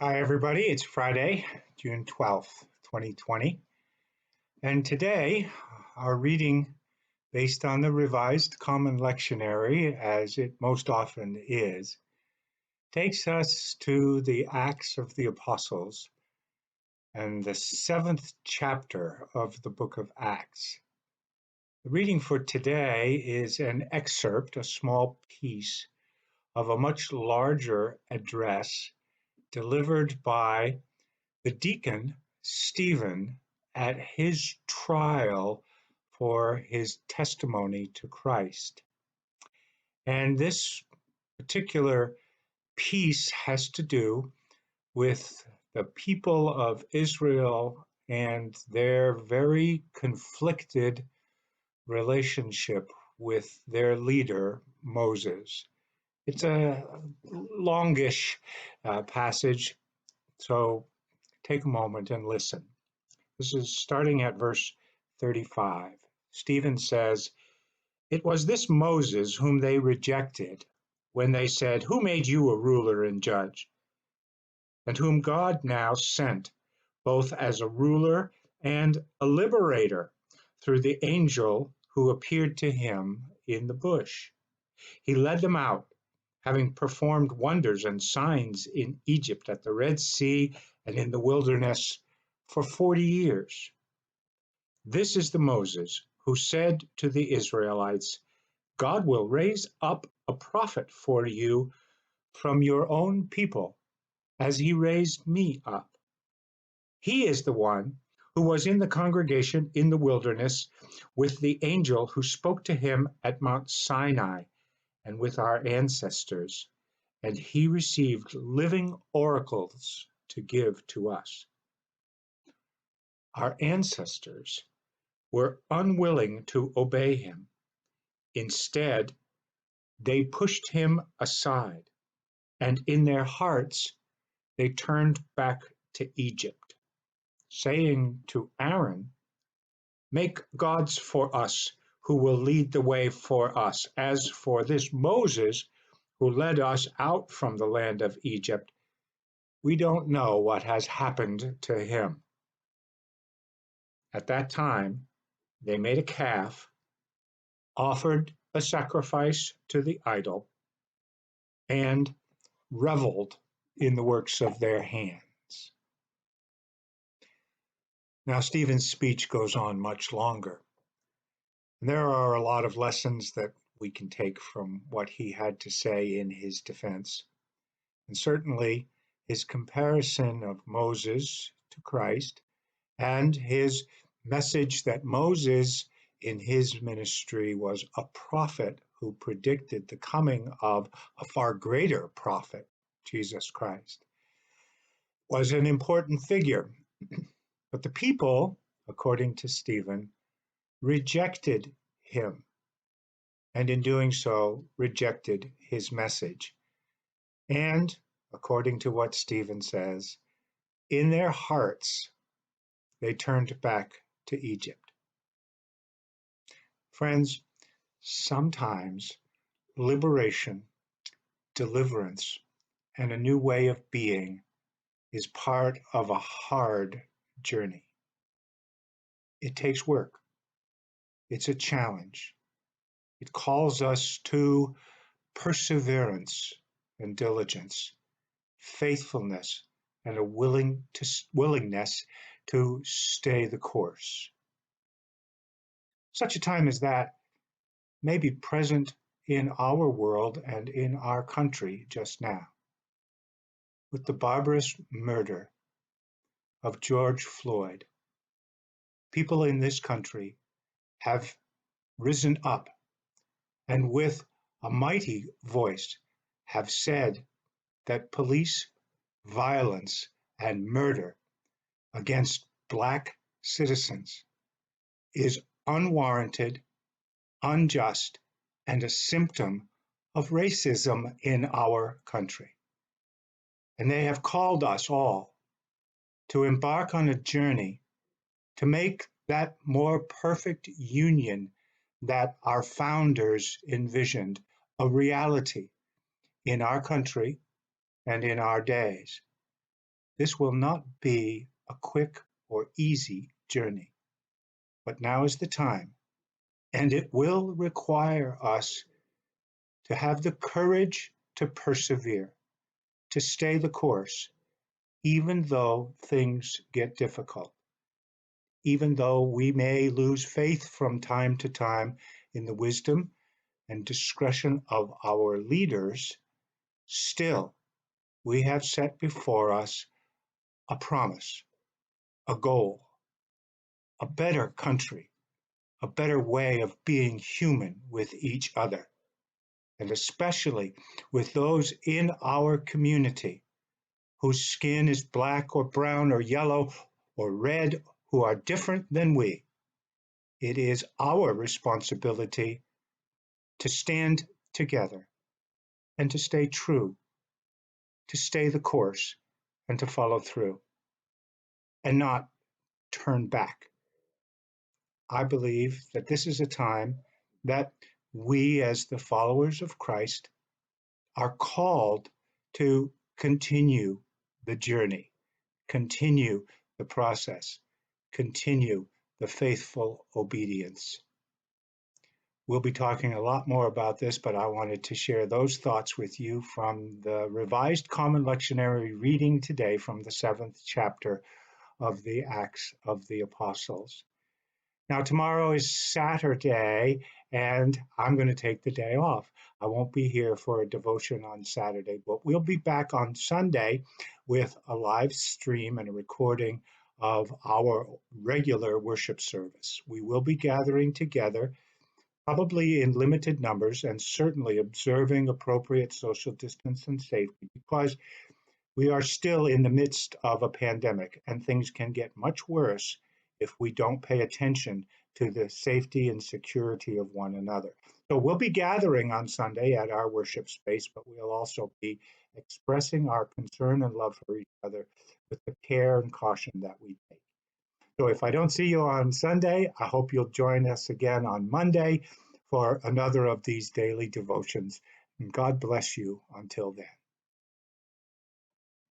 Hi, everybody. It's Friday, June 12th, 2020. And today, our reading, based on the Revised Common Lectionary, as it most often is, takes us to the Acts of the Apostles and the seventh chapter of the book of Acts. The reading for today is an excerpt, a small piece, of a much larger address delivered by the deacon, Stephen, at his trial for his testimony to Christ. And this particular piece has to do with the people of Israel and their very conflicted relationship with their leader, Moses. It's a longish passage, so take a moment and listen. This is starting at verse 35. Stephen says, "It was this Moses whom they rejected when they said, 'Who made you a ruler and judge?' And whom God now sent, both as a ruler and a liberator, through the angel who appeared to him in the bush. He led them out, having performed wonders and signs in Egypt, at the Red Sea, and in the wilderness for 40 years. This is the Moses who said to the Israelites, 'God will raise up a prophet for you from your own people, as he raised me up.' He is the one who was in the congregation in the wilderness with the angel who spoke to him at Mount Sinai and with our ancestors, and he received living oracles to give to us. Our ancestors were unwilling to obey him. Instead, they pushed him aside, and in their hearts they turned back to Egypt, saying to Aaron, 'Make gods for us who will lead the way for us. As for this Moses who led us out from the land of Egypt, we don't know what has happened to him.' At that time, they made a calf, offered a sacrifice to the idol, and reveled in the works of their hands." Now, Stephen's speech goes on much longer. And there are a lot of lessons that we can take from what he had to say in his defense. And certainly his comparison of Moses to Christ and his message that Moses in his ministry was a prophet who predicted the coming of a far greater prophet, Jesus Christ, was an important figure. But the people, according to Stephen, rejected him, and in doing so, rejected his message. And, according to what Stephen says, in their hearts, they turned back to Egypt. Friends, sometimes liberation, deliverance, and a new way of being is part of a hard journey. It takes work. It's a challenge. It calls us to perseverance and diligence, faithfulness, and a willingness to stay the course. Such a time as that may be present in our world and in our country just now, with the barbarous murder of George Floyd. People in this country have risen up and with a mighty voice have said that police violence and murder against Black citizens is unwarranted, unjust, and a symptom of racism in our country. And they have called us all to embark on a journey to make that more perfect union that our founders envisioned a reality in our country and in our days. This will not be a quick or easy journey, but now is the time, and it will require us to have the courage to persevere, to stay the course, even though things get difficult, even though we may lose faith from time to time in the wisdom and discretion of our leaders. Still, we have set before us a promise, a goal, a better country, a better way of being human with each other, and especially with those in our community whose skin is black or brown or yellow or red, who are different than we. It is our responsibility to stand together and to stay true, to stay the course and to follow through and not turn back. I believe that this is a time that we, as the followers of Christ, are called to continue the journey, continue the process, continue the faithful obedience. We'll be talking a lot more about this, but I wanted to share those thoughts with you from the Revised Common Lectionary reading today from the 7th chapter of the Acts of the Apostles. Now, tomorrow is Saturday, and I'm going to take the day off. I won't be here for a devotion on Saturday, but we'll be back on Sunday with a live stream and a recording of our regular worship service. We will be gathering together, probably in limited numbers, and certainly observing appropriate social distance and safety, because we are still in the midst of a pandemic, and things can get much worse if we don't pay attention to the safety and security of one another. So we'll be gathering on Sunday at our worship space, but we'll also be expressing our concern and love for each other with the care and caution that we take. So if I don't see you on Sunday, I hope you'll join us again on Monday for another of these daily devotions. And God bless you until then.